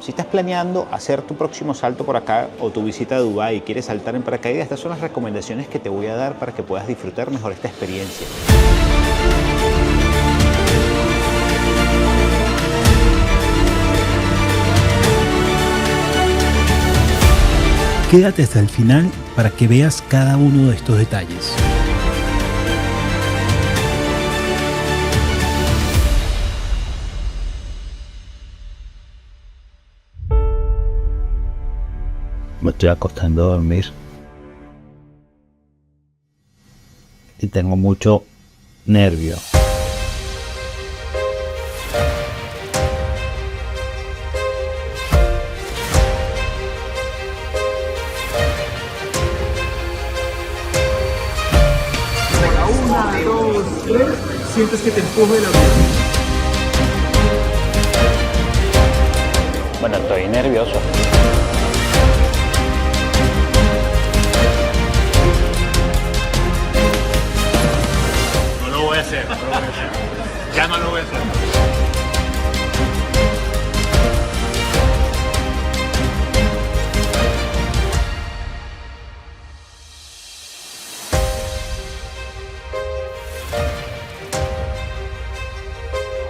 Si estás planeando hacer tu próximo salto por acá o tu visita a Dubái y quieres saltar en paracaídas, estas son las recomendaciones que te voy a dar para que puedas disfrutar mejor esta experiencia. Quédate hasta el final para que veas cada uno de estos detalles. Me estoy acostando a dormir y tengo mucho nervio. Una, dos, tres. Sientes que te empuje la vida. Bueno, estoy nervioso. No lo voy a hacer, Ya no lo voy a hacer.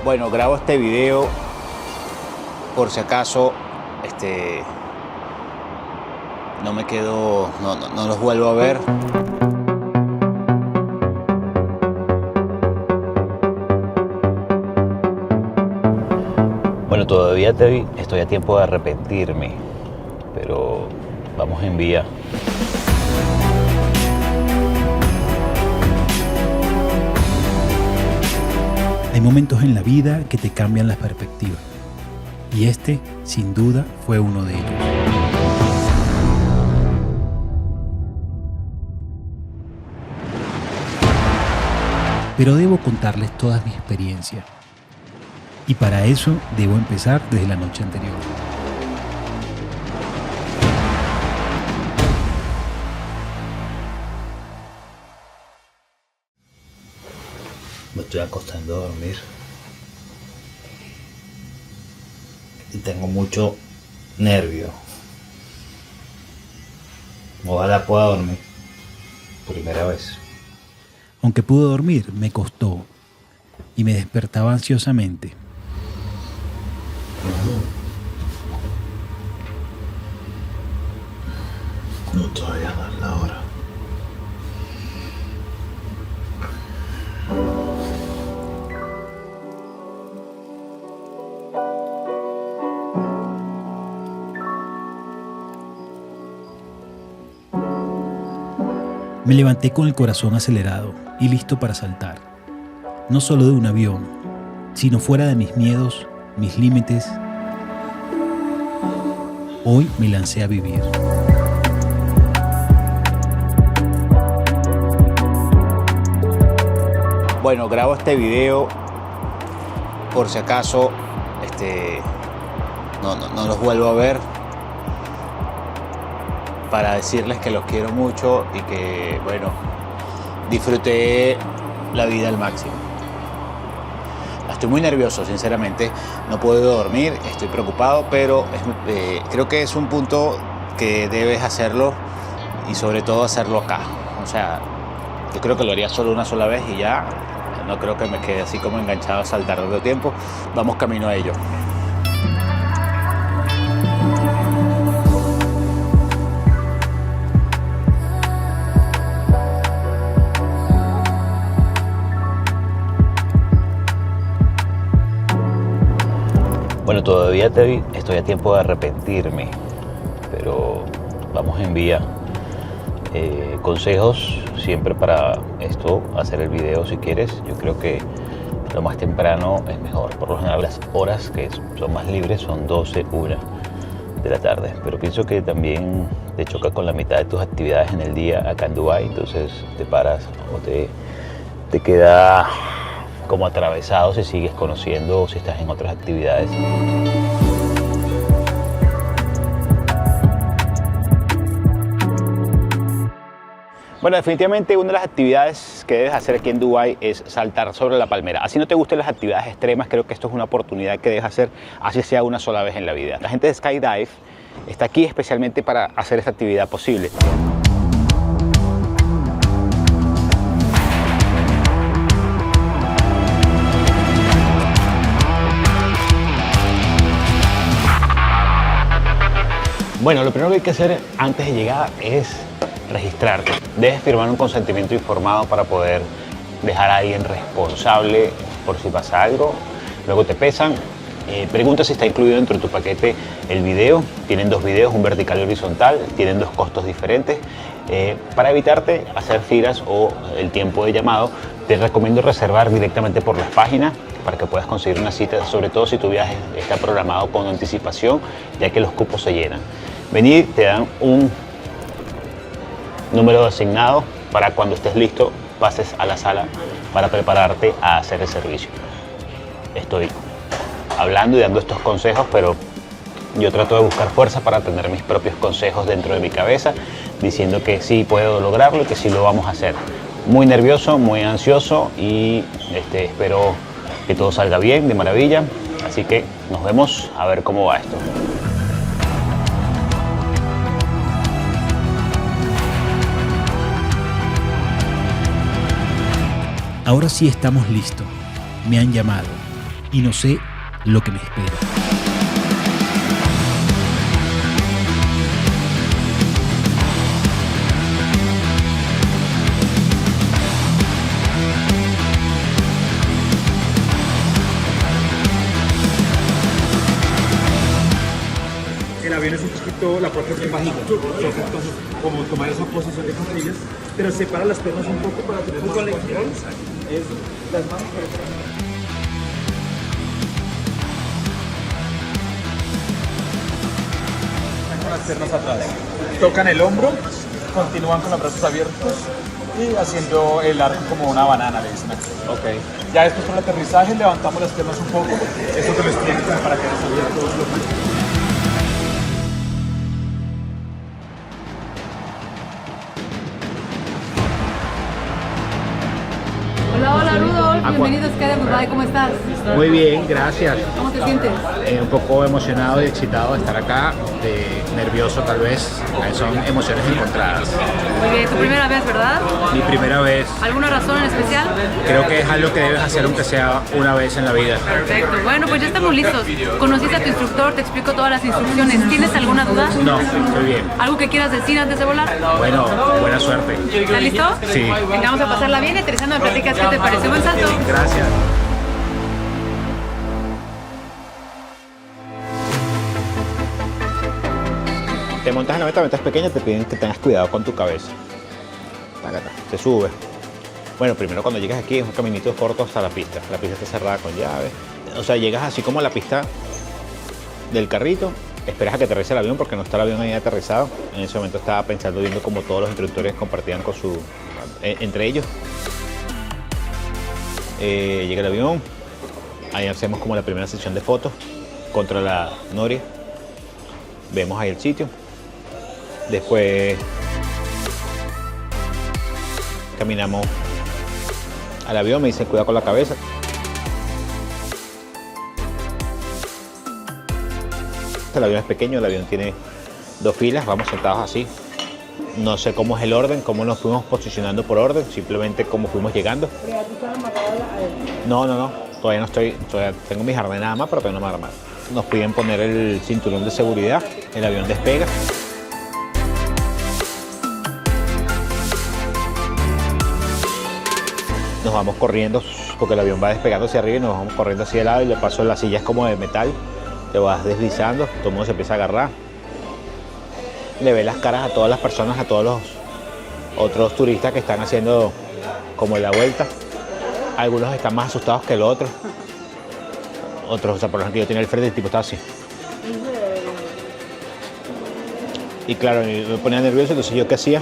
Bueno, grabo este video por si acaso no me quedo, no los vuelvo a ver. Bueno, todavía estoy a tiempo de arrepentirme, pero vamos en vía. Hay momentos en la vida que te cambian las perspectivas. Y este, sin duda, fue uno de ellos. Pero debo contarles toda mi experiencia. Y para eso debo empezar desde la noche anterior. Me estoy acostando a dormir y tengo mucho nervio. Ojalá pueda dormir. Primera vez. Aunque pude dormir, me costó y me despertaba ansiosamente. No, todavía no es la hora. Me levanté con el corazón acelerado y listo para saltar. No solo de un avión, sino fuera de mis miedos, mis límites. Hoy me lancé a vivir. Bueno, grabo este video por si acaso no los vuelvo a ver, para decirles que los quiero mucho y que, bueno, disfruté la vida al máximo. Estoy muy nervioso, sinceramente, no puedo dormir, estoy preocupado, pero creo que es un punto que debes hacerlo y sobre todo hacerlo acá. O sea, yo creo que lo haría solo una sola vez y ya no creo que me quede así como enganchado a saltar tanto tiempo. Vamos camino a ello. Bueno, todavía estoy a tiempo de arrepentirme, pero vamos en vía. Consejos siempre para esto, hacer el video si quieres. Yo creo que lo más temprano es mejor. Por lo general las horas que son más libres son 12, 1 de la tarde. Pero pienso que también te choca con la mitad de tus actividades en el día acá en Dubái. Entonces te paras o te queda como atravesado si sigues conociendo o si estás en otras actividades. Bueno, definitivamente una de las actividades que debes hacer aquí en Dubái es saltar sobre la palmera. Así no te gusten las actividades extremas, creo que esto es una oportunidad que debes hacer, así sea una sola vez en la vida. La gente de Skydive está aquí especialmente para hacer esta actividad posible. Bueno, lo primero que hay que hacer antes de llegar es registrarte. Debes firmar un consentimiento informado para poder dejar a alguien responsable por si pasa algo. Luego te pesan. Pregunta si está incluido dentro de tu paquete el video. Tienen 2 videos, un vertical y horizontal. Tienen 2 costos diferentes. Para evitarte hacer filas o el tiempo de llamado, te recomiendo reservar directamente por las páginas para que puedas conseguir una cita, sobre todo si tu viaje está programado con anticipación, ya que los cupos se llenan. Venir, te dan un número asignado para cuando estés listo pases a la sala para prepararte a hacer el servicio. Estoy hablando y dando estos consejos, pero yo trato de buscar fuerza para tener mis propios consejos dentro de mi cabeza, diciendo que sí puedo lograrlo y que sí lo vamos a hacer. Muy nervioso, muy ansioso y espero que todo salga bien, de maravilla. Así que nos vemos a ver cómo va esto. Ahora sí estamos listos. Me han llamado y no sé lo que me espera. El avión es un poquito, la puerta es bien bajita, entonces como tomar esa posición de costillas, pero separa las piernas un poco para que tú con la izquierda, las manos con las piernas atrás, tocan el hombro, continúan con los brazos abiertos y haciendo el arco como una banana, le dicen aquí. Okay. Ya después con el aterrizaje levantamos las piernas un poco, eso te lo extiende para que desabiertos los brazos. Hola Rudolf, bienvenido a Skydive Dubai, ¿cómo estás? Muy bien, gracias. ¿Cómo te sientes? Un poco emocionado y excitado de estar acá, nervioso tal vez, son emociones encontradas. Muy bien, tu primera vez, ¿verdad? Mi primera vez, ¿Alguna razón en especial? creo que es algo que debes hacer aunque sea una vez en la vida. Perfecto, bueno pues ya estamos listos. Conociste a tu instructor, te explico todas las instrucciones. ¿Tienes alguna duda? No, estoy bien. ¿Algo que quieras decir antes de volar? Bueno, buena suerte. ¿Estás listo? Sí. Venga, vamos a pasarla bien, aterrizando me platicas qué te pareció. Buen salto. Gracias. Te montas en la avioneta es pequeña, te piden que tengas cuidado con tu cabeza. Te subes. Bueno, primero cuando llegas aquí es un caminito corto hasta la pista. La pista está cerrada con llave. O sea, llegas así como a la pista del carrito, esperas a que aterrice el avión porque no está el avión ahí aterrizado. En ese momento estaba pensando, viendo cómo todos los instructores compartían con entre ellos. Llega el avión, ahí hacemos como la primera sesión de fotos contra la noria. Vemos ahí el sitio. Después caminamos al avión, me dicen cuidado con la cabeza. El avión es pequeño, el avión tiene 2 filas, vamos sentados así. No sé cómo es el orden, cómo nos fuimos posicionando por orden, simplemente cómo fuimos llegando. No, todavía no estoy, todavía tengo mis arnés nada más, pero todavía no me armado. Nos piden poner el cinturón de seguridad, el avión despega. Nos vamos corriendo, porque el avión va despegando hacia arriba y nos vamos corriendo hacia el lado y le paso las sillas como de metal. Te vas deslizando, todo el mundo se empieza a agarrar. Le ves las caras a todas las personas, a todos los otros turistas que están haciendo como la vuelta. Algunos están más asustados que el otro. Otros, o sea, por ejemplo, yo tenía el frente, el tipo estaba así. Y claro, me ponía nervioso, entonces ¿yo qué hacía?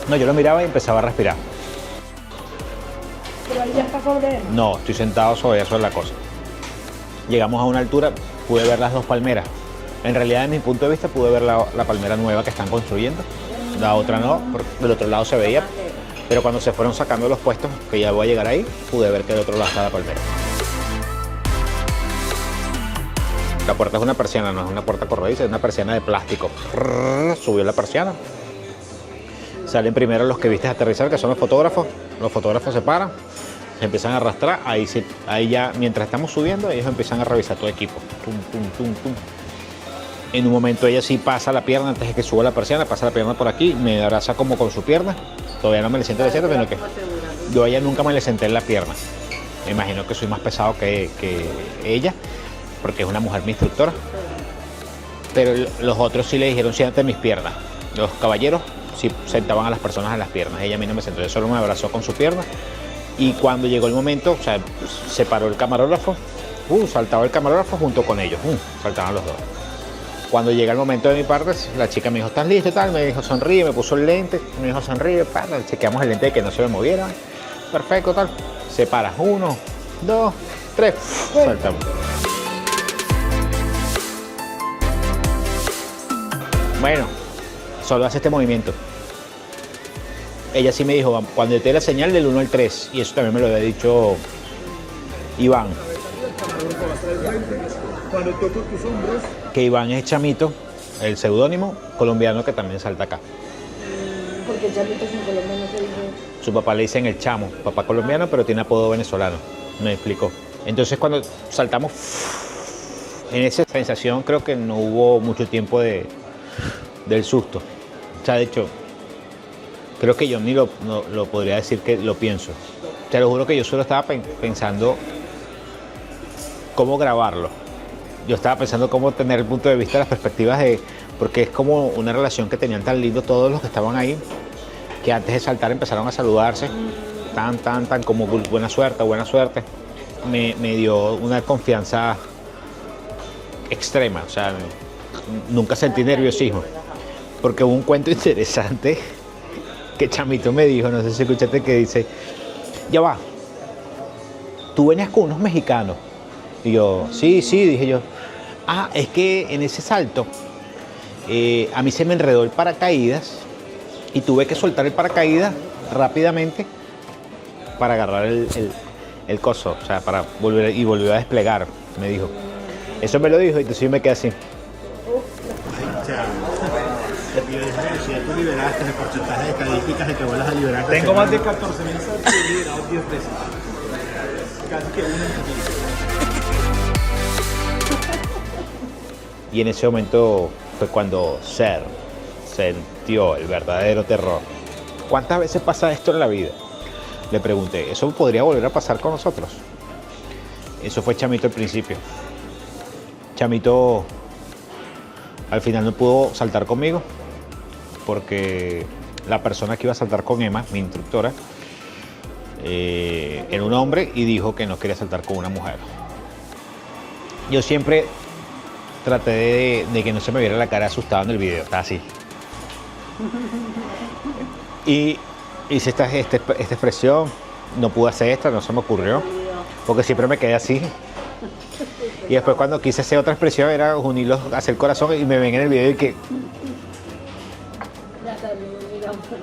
No, yo lo miraba y empezaba a respirar. ¿Pero ahí ya está sobre él? No, estoy sentado sobre la cosa. Llegamos a una altura, pude ver las 2 palmeras. En realidad, desde mi punto de vista, pude ver la palmera nueva que están construyendo. la otra no, porque del otro lado se veía, pero cuando se fueron sacando los puestos, que ya voy a llegar ahí, pude ver que del otro lado estaba la palmera. La puerta es una persiana, no es una puerta corrediza, es una persiana de plástico. Subió la persiana. Salen primero los que viste aterrizar, que son los fotógrafos se paran, se empiezan a arrastrar, ahí ya, mientras estamos subiendo, ellos empiezan a revisar todo equipo. Tum, tum, tum, tum. En un momento ella sí pasa la pierna, antes de que suba la persiana, pasa la pierna por aquí, me abraza como con su pierna, todavía no me le siento de cierto, sino que yo a ella nunca me le senté en la pierna. Me imagino que soy más pesado que ella, porque es una mujer mi instructora, pero los otros sí le dijeron siéntate en mis piernas. Los caballeros sí sentaban a las personas en las piernas, ella a mí no me sentó, ella solo me abrazó con su pierna. Y cuando llegó el momento, o sea, se paró el camarógrafo, saltaba el camarógrafo junto con ellos, saltaban los dos. Cuando llega el momento de mi parte, la chica me dijo, ¿estás listo? Tal, me dijo, sonríe, me puso el lente, me dijo, sonríe, chequeamos el lente de que no se me moviera, perfecto, tal. Se para, 1, 2, 3, saltamos. Bueno, solo hace este movimiento. Ella sí me dijo, cuando te dé la señal del 1 al 3, y eso también me lo había dicho Iván. Cuando toco tus hombros. Que Iván es Chamito, el seudónimo colombiano que también salta acá. Porque Chamito es un colombiano que dice. Su papá le dicen el Chamo, papá colombiano, pero tiene apodo venezolano. Me explicó. Entonces cuando saltamos, en esa sensación creo que no hubo mucho tiempo del susto. O sea, de hecho, creo que yo ni lo podría decir que lo pienso. Te lo juro que yo solo estaba pensando cómo grabarlo. Yo estaba pensando cómo tener el punto de vista, las perspectivas porque es como una relación que tenían tan lindo todos los que estaban ahí, que antes de saltar empezaron a saludarse, tan como buena suerte. Me dio una confianza extrema, o sea, nunca sentí nerviosismo, porque hubo un cuento interesante que Chamito me dijo, no sé si escuchaste, que dice, ya va, tú venías con unos mexicanos. Y yo, sí, dije yo. Es que en ese salto a mí se me enredó el paracaídas y tuve que soltar el paracaídas rápidamente para agarrar el coso, o sea, para volver a desplegar, me dijo. Eso me lo dijo y entonces yo me quedé así. O sea, si tú liberaste el porcentaje de estadísticas de que vuelvas a liberar. Tengo más de 14.000 saltos y he liberado 10 veces. Casi que uno en camino. Y en ese momento fue cuando Ser sintió el verdadero terror. ¿Cuántas veces pasa esto en la vida? Le pregunté, ¿eso podría volver a pasar con nosotros? Eso fue Chamito al principio. Chamito al final no pudo saltar conmigo porque la persona que iba a saltar con Emma, mi instructora, era un hombre y dijo que no quería saltar con una mujer. Yo siempre traté de que no se me viera la cara asustada en el video, estaba así. Y hice esta expresión, no pude hacer esta, no se me ocurrió, porque siempre me quedé así. Y después cuando quise hacer otra expresión era unirlos, hacer el corazón y me ven en el video y que...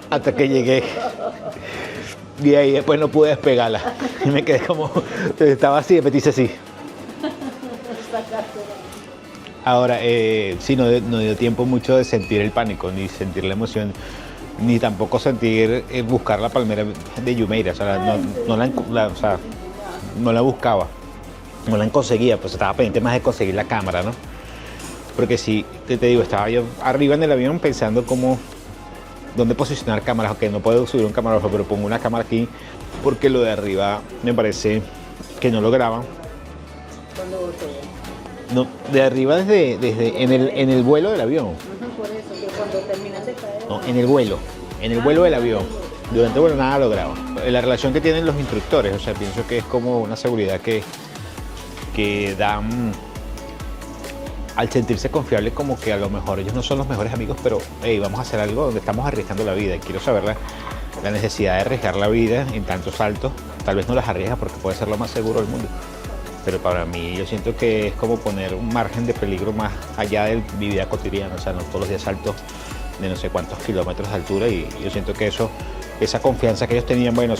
Hasta que llegué. Y ahí después no pude despegarla. Y me quedé como... Estaba así, después hice así. Ahora, sí, no dio tiempo mucho de sentir el pánico, ni sentir la emoción, ni tampoco sentir buscar la palmera de Jumeirah. O sea, no la buscaba, no la conseguía, pues estaba pendiente más de conseguir la cámara, ¿no? Porque sí, te digo, estaba yo arriba en el avión pensando dónde posicionar cámaras. Ok, no puedo subir un camarógrafo, pero pongo una cámara aquí, porque lo de arriba me parece que no lo graban. No, de arriba desde en el vuelo del avión. Por eso, que cuando terminan de caer. No, en el vuelo del avión. Durante el vuelo nada lo graba. La relación que tienen los instructores, o sea, pienso que es como una seguridad que dan al sentirse confiable, como que a lo mejor ellos no son los mejores amigos, pero hey, vamos a hacer algo donde estamos arriesgando la vida. Y quiero saber la necesidad de arriesgar la vida en tantos saltos. Tal vez no las arriesga porque puede ser lo más seguro del mundo. Pero para mí yo siento que es como poner un margen de peligro más allá de mi vida cotidiana. O sea, no todos los días salto de no sé cuántos kilómetros de altura, y yo siento que eso, esa confianza que ellos tenían, bueno,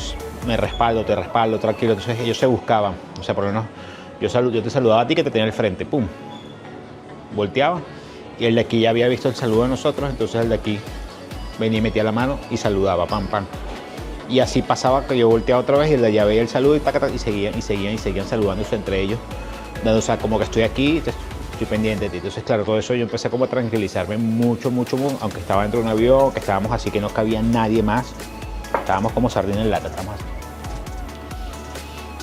me respaldo, te respaldo, tranquilo, entonces ellos se buscaban, o sea, por lo menos yo te saludaba a ti que te tenía al frente, pum, volteaba, y el de aquí ya había visto el saludo de nosotros, entonces el de aquí venía y metía la mano y saludaba, pam, pam. Y así pasaba que yo volteaba otra vez y el de allá veía el saludo y taca, taca, y seguían saludándose entre ellos, dando, o sea, como que estoy aquí, estoy pendiente de ti. Entonces, claro, todo eso yo empecé como a tranquilizarme mucho, aunque estaba dentro de un avión, que estábamos así que no cabía nadie más, estábamos como sardina en lata, estábamos así.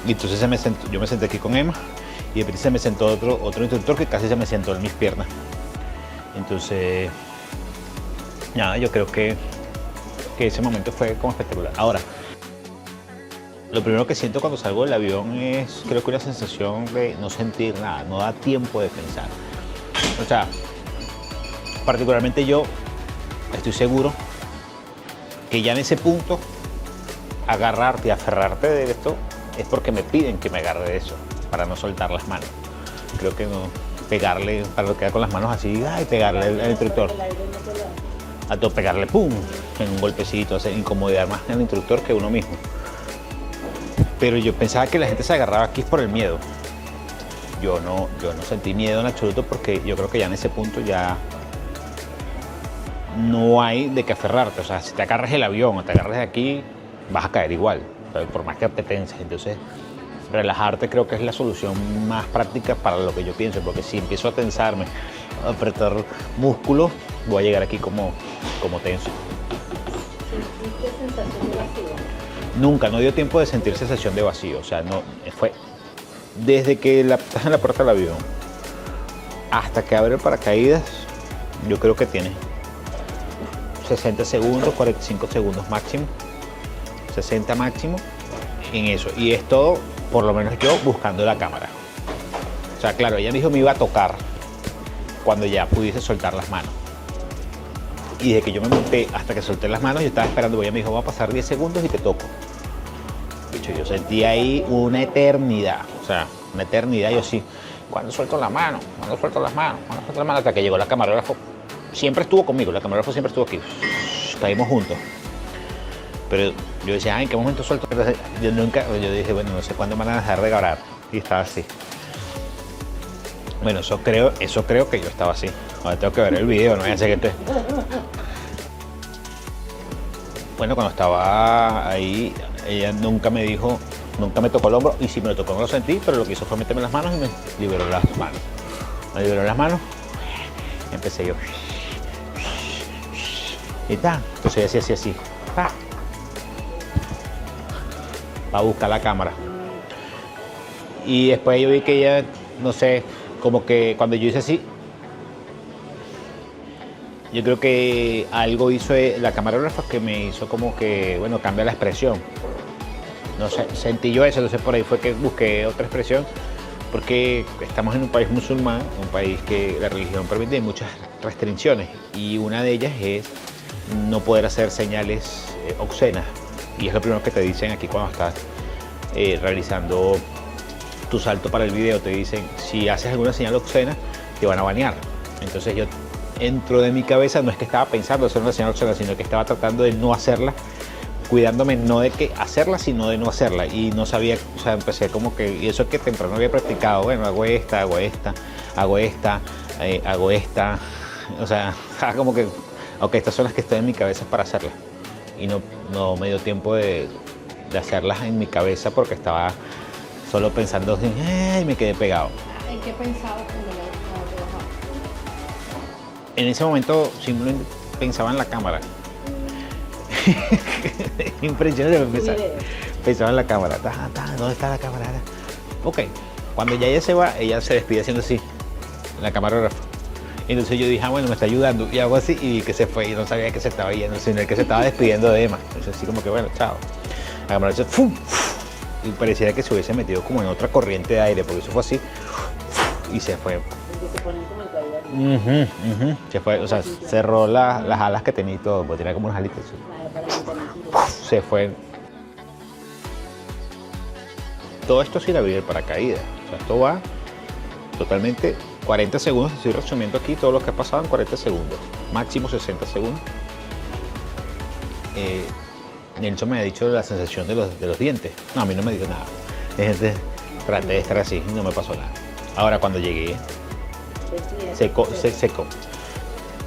Y entonces yo me senté aquí con Emma y de repente se me sentó otro instructor que casi se me sentó en mis piernas. Entonces, nada, yo creo que ese momento fue como espectacular. Ahora, lo primero que siento cuando salgo del avión es, creo que una sensación de no sentir nada, no da tiempo de pensar. O sea, particularmente yo estoy seguro que ya en ese punto, agarrarte y aferrarte de esto es porque me piden que me agarre de eso, para no soltar las manos. Creo que no pegarle, para no quedar con las manos así, y pegarle al instructor. A todo pegarle, pum, en un golpecito, hacer incomodidad más al instructor que uno mismo. Pero yo pensaba que la gente se agarraba aquí por el miedo. Yo no sentí miedo en absoluto, porque yo creo que ya en ese punto ya no hay de qué aferrarte. O sea, si te agarras el avión o te agarras de aquí, vas a caer igual, por más que te tenses. Entonces, relajarte creo que es la solución más práctica para lo que yo pienso, porque si empiezo a tensarme, a apretar músculos, voy a llegar aquí como tenso. ¿Sentiste sensación de vacío? Nunca, no dio tiempo de sentir sensación de vacío. O sea, no, fue desde que estás en la puerta del avión hasta que abre el paracaídas, yo creo que tiene 60 segundos, 45 segundos máximo, 60 máximo en eso. Y es todo, por lo menos yo, buscando la cámara. O sea, claro, ella me dijo me iba a tocar cuando ya pudiese soltar las manos. Y desde que yo me monté hasta que solté las manos, yo estaba esperando, ella me dijo, va a pasar 10 segundos y te toco. De hecho, yo sentí ahí una eternidad, o sea, una eternidad. Yo sí, ¿cuándo suelto la mano? ¿Cuándo suelto las manos? ¿Cuándo suelto las manos? Hasta que llegó la camarógrafo. Siempre estuvo conmigo, la camarógrafo siempre estuvo aquí. Caímos juntos. Pero yo decía, ¿en qué momento suelto? Yo dije, bueno, no sé cuándo me van a dejar de grabar. Y estaba así. Bueno, eso creo que yo estaba así. Ahora tengo que ver el video, no voy a hacer que Bueno, cuando estaba ahí, ella nunca me dijo, nunca me tocó el hombro, y si me lo tocó no lo sentí, pero lo que hizo fue meterme las manos y me liberó las manos. Me liberó las manos, empecé yo. Y ta, entonces ella hacía así, pa. Va a buscar la cámara. Y después yo vi que ella, no sé, como que cuando yo hice así, yo creo que algo hizo la camarógrafa que me hizo como que, bueno, cambia la expresión. No sé, sentí yo eso, entonces por ahí fue que busqué otra expresión, porque estamos en un país musulmán, un país que la religión permite muchas restricciones, y una de ellas es no poder hacer señales obscenas, y es lo primero que te dicen aquí cuando estás realizando tu salto para el video. Te dicen, si haces alguna señal obscena, te van a banear. Entonces yo, dentro de mi cabeza, no es que estaba pensando hacer una señal obscena, sino que estaba tratando de no hacerla, cuidándome no de que hacerla, sino de no hacerla. Y no sabía, o sea, empecé como que, y eso que temprano había practicado, bueno, hago esta, hago esta, hago esta, hago esta, o sea, como que, ok, estas son las que están en mi cabeza para hacerlas. Y no me dio tiempo de hacerlas en mi cabeza, porque estaba solo pensando, y me quedé pegado. ¿En qué pensabas cuando te bajabas? En ese momento simplemente pensaba en la cámara. Impresionante, pensaba en la cámara. ¿Dónde está la cámara? Ok, cuando ya ella se va, ella se despide haciendo así, la camarógrafa. Entonces yo dije, bueno, me está ayudando, y hago así, y que se fue, y no sabía que se estaba yendo, sino el que se estaba despidiendo de Emma. Entonces así como que, bueno, chao. La camarógrafa, ¡fum! Y pareciera que se hubiese metido como en otra corriente de aire, porque eso fue así, y se fue. Porque se ponen como el cabello. Se fue, o sea, cerró las alas que tenía y todo, porque tenía como unas alitas. Claro, para mantener. Se fue. Todo esto sin abrir el paracaídas. O sea, esto va totalmente 40 segundos, estoy resumiendo aquí todo lo que ha pasado en 40 segundos, máximo 60 segundos. Nelson me ha dicho la sensación de los dientes. No, a mí no me dijo nada. Traté de estar así y no me pasó nada. Ahora cuando llegué, secó.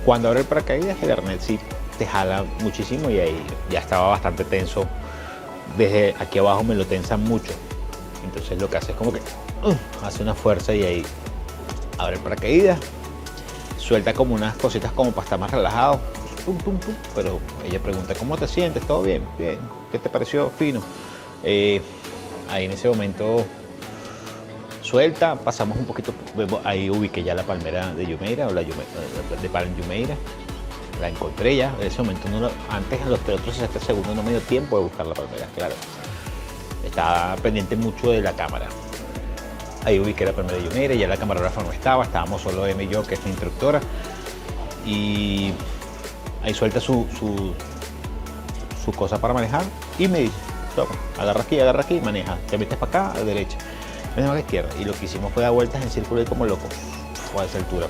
Cuando abre el paracaídas, el arnés sí te jala muchísimo y ahí ya estaba bastante tenso. Desde aquí abajo me lo tensan mucho. Entonces lo que hace es como que hace una fuerza y ahí abre el paracaídas, suelta como unas cositas como para estar más relajado. Pero ella pregunta, ¿cómo te sientes? ¿Todo bien? Bien. ¿Qué te pareció? Fino. Ahí en ese momento suelta, pasamos un poquito, ahí ubiqué ya la palmera de Jumeirah, o de Palm Jumeirah. La encontré ya, en ese momento antes en los otros 60 segundos no me dio tiempo de buscar la palmera, claro. Estaba pendiente mucho de la cámara. Ahí ubiqué la palmera de Jumeirah, ya la camarógrafa no estábamos solo Emma y yo, que es mi instructora. Y ahí suelta su cosa para manejar y me dice, toma, agarra aquí, maneja, te metes para acá, a la derecha, metes a la izquierda. Y lo que hicimos fue dar vueltas en círculo y como loco, a esa altura.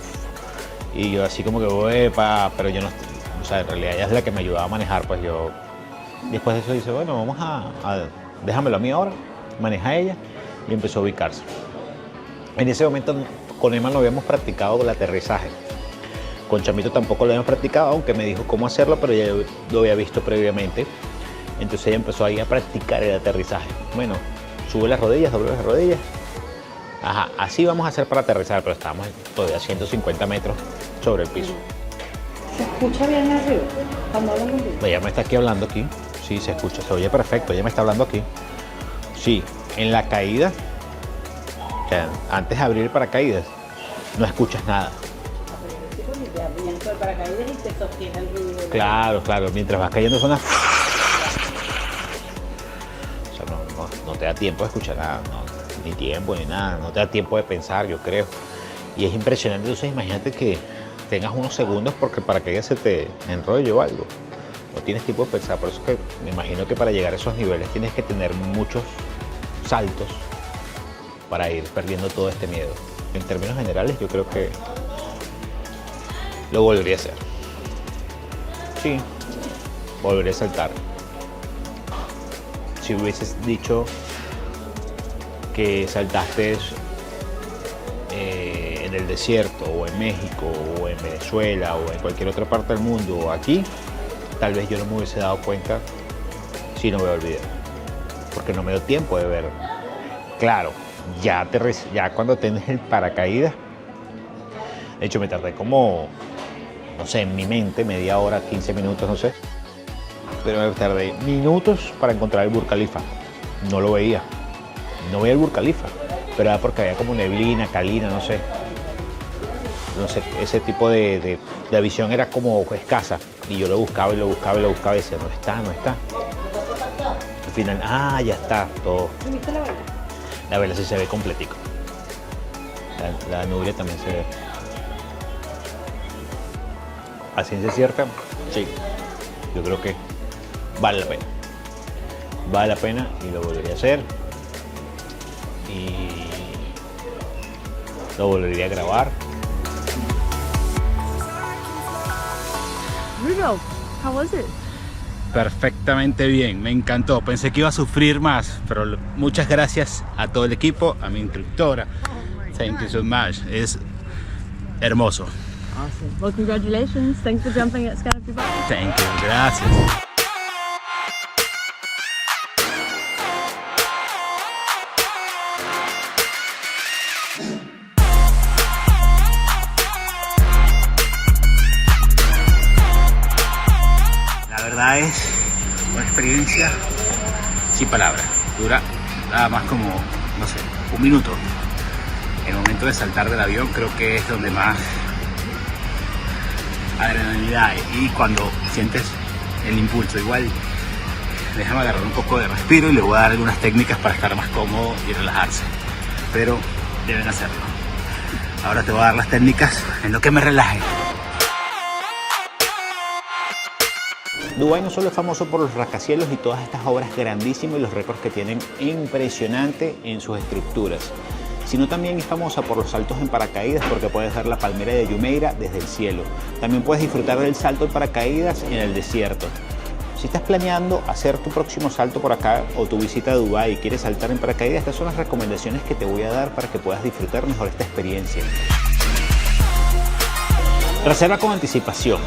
Y yo así como que, pero yo no, o sea, en realidad ella es la que me ayudaba a manejar, pues yo, después de eso dice, bueno, vamos déjamelo a mí ahora, maneja ella, y empezó a ubicarse. En ese momento con Emma no habíamos practicado el aterrizaje. Con Chamito tampoco lo habíamos practicado, aunque me dijo cómo hacerlo, pero ya lo había visto previamente. Entonces ella empezó ahí a practicar el aterrizaje. Bueno, sube las rodillas, doble las rodillas. Ajá, así vamos a hacer para aterrizar, pero estábamos todavía a 150 metros sobre el piso. ¿Se escucha bien arriba cuando hablan contigo? Ella me está aquí hablando aquí. Sí, se escucha, se oye perfecto. Ella me está hablando aquí. Sí, en la caída, o sea, antes de abrir el paracaídas, no escuchas nada. Abriendo el paracaídas y te sostiene el ruido. Claro, mientras vas cayendo suena. O sea, no te da tiempo de escuchar nada, ni tiempo ni nada, no te da tiempo de pensar, yo creo. Y es impresionante, entonces imagínate que tengas unos segundos porque el paracaídas se te enrolle o algo. No tienes tiempo de pensar, por eso que me imagino que para llegar a esos niveles tienes que tener muchos saltos para ir perdiendo todo este miedo. En términos generales, yo creo que lo volvería a hacer. Sí, volvería a saltar. Si hubieses dicho que saltaste en el desierto, o en México, o en Venezuela, o en cualquier otra parte del mundo, o aquí, tal vez yo no me hubiese dado cuenta si no me olvidé. Porque no me dio tiempo de ver. Claro, ya cuando tenés el paracaídas, de hecho me tardé como, no sé, en mi mente, media hora, 15 minutos, no sé. Pero me tardé minutos para encontrar el Burj Khalifa. No lo veía. No veía el Burj Khalifa. Pero era porque había como neblina, calina, no sé. No sé, ese tipo de visión era como escasa. Y yo lo buscaba y lo buscaba y decía, no está. Al final, ya está, todo. ¿Viste la vela? La vela sí se ve completico. La nubia también se ve. A ciencia cierta, sí. Yo creo que vale la pena. Vale la pena y lo volvería a hacer. Y lo volvería a grabar. Rudolph, how was it? Perfectamente bien, me encantó. Pensé que iba a sufrir más, pero muchas gracias a todo el equipo, a mi instructora. Thank you so much. Es hermoso. Awesome. Well, congratulations. Thanks for jumping at Scanopy Bar. Thank you, gracias. La verdad es una experiencia sin palabras. Dura nada más como, no sé, un minuto. El momento de saltar del avión creo que es donde más adrenalina hay. Y cuando sientes el impulso, igual déjame agarrar un poco de respiro y le voy a dar algunas técnicas para estar más cómodo y relajarse. Pero deben hacerlo. Ahora te voy a dar las técnicas en lo que me relaje. Dubái no solo es famoso por los rascacielos y todas estas obras grandísimas y los récords que tienen impresionante en sus estructuras, sino también es famosa por los saltos en paracaídas porque puedes ver la palmera de Jumeirah desde el cielo. También puedes disfrutar del salto en paracaídas en el desierto. Si estás planeando hacer tu próximo salto por acá o tu visita a Dubái y quieres saltar en paracaídas, estas son las recomendaciones que te voy a dar para que puedas disfrutar mejor esta experiencia. Reserva con anticipación.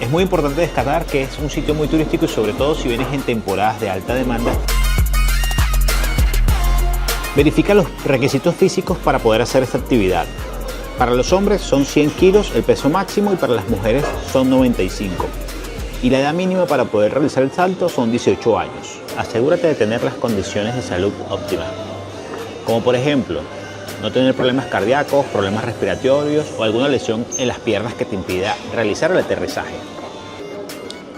Es muy importante destacar que es un sitio muy turístico y sobre todo si vienes en temporadas de alta demanda. Verifica los requisitos físicos para poder hacer esta actividad. Para los hombres son 100 kilos el peso máximo y para las mujeres son 95. Y la edad mínima para poder realizar el salto son 18 años. Asegúrate de tener las condiciones de salud óptimas, como por ejemplo, no tener problemas cardíacos, problemas respiratorios o alguna lesión en las piernas que te impida realizar el aterrizaje.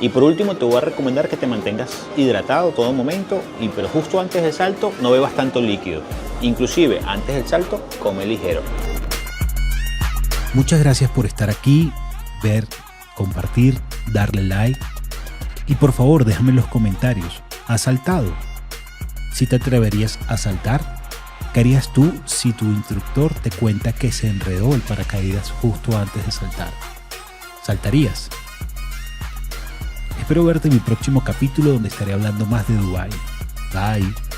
Y por último te voy a recomendar que te mantengas hidratado todo momento, pero justo antes del salto no bebas tanto líquido. Inclusive antes del salto come ligero. Muchas gracias por estar aquí, ver, compartir, darle like y por favor déjame en los comentarios, ¿has saltado? ¿Si te atreverías a saltar? ¿Qué harías tú si tu instructor te cuenta que se enredó el paracaídas justo antes de saltar? ¿Saltarías? Espero verte en mi próximo capítulo donde estaré hablando más de Dubái. Bye.